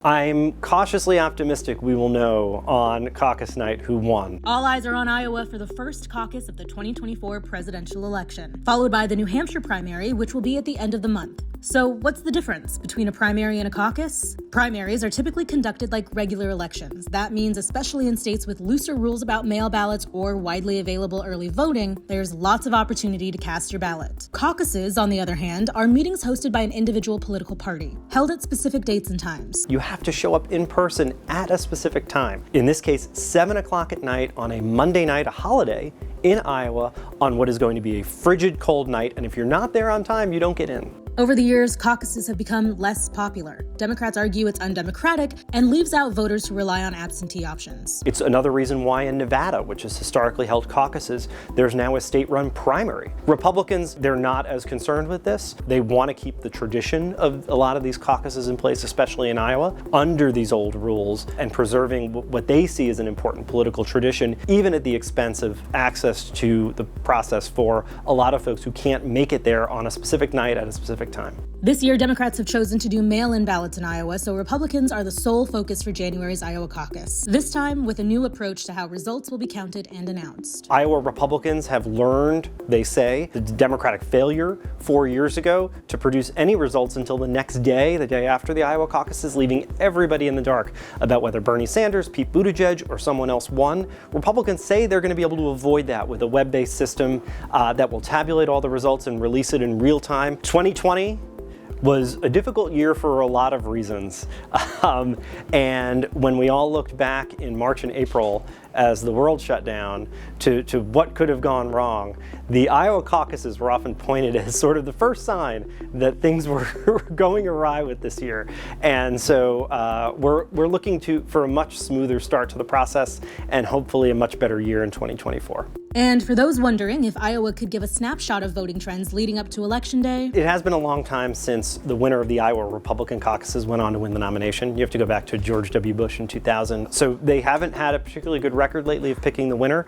I'm cautiously optimistic we will know on caucus night who won. All eyes are on Iowa for the first caucus of the 2024 presidential election, followed by the New Hampshire primary, which will be at the end of the month. So what's the difference between a primary and a caucus? Primaries are typically conducted like regular elections. That means, especially in states with looser rules about mail ballots or widely available early voting, there's lots of opportunity to cast your ballot. Caucuses, on the other hand, are meetings hosted by an individual political party, held at specific dates and times. You have to show up in person at a specific time. In this case, 7 o'clock at night on a Monday night, a holiday, in Iowa on what is going to be a frigid cold night, and if you're not there on time, you don't get in. Over the years, caucuses have become less popular. Democrats argue it's undemocratic and leaves out voters who rely on absentee options. It's another reason why in Nevada, which has historically held caucuses, there's now a state-run primary. Republicans, they're not as concerned with this. They want to keep the tradition of a lot of these caucuses in place, especially in Iowa, under these old rules and preserving what they see as an important political tradition, even at the expense of access to the process for a lot of folks who can't make it there on a specific night at a specific time. This year, Democrats have chosen to do mail-in ballots in Iowa, so Republicans are the sole focus for January's Iowa caucus. This time with a new approach to how results will be counted and announced. Iowa Republicans have learned, they say, the Democratic failure 4 years ago to produce any results until the next day, the day after the Iowa caucuses, leaving everybody in the dark about whether Bernie Sanders, Pete Buttigieg, or someone else won. Republicans say they're going to be able to avoid that with a web-based system that will tabulate all the results and release it in real time. 2020 was a difficult year for a lot of reasons. And when we all looked back in March and April as the world shut down to what could have gone wrong, the Iowa caucuses were often pointed as sort of the first sign that things were going awry with this year. And so we're looking for a much smoother start to the process and hopefully a much better year in 2024. And for those wondering if Iowa could give a snapshot of voting trends leading up to Election Day, it has been a long time since the winner of the Iowa Republican caucuses went on to win the nomination. You have to go back to George W. Bush in 2000. So they haven't had a particularly good record lately of picking the winner.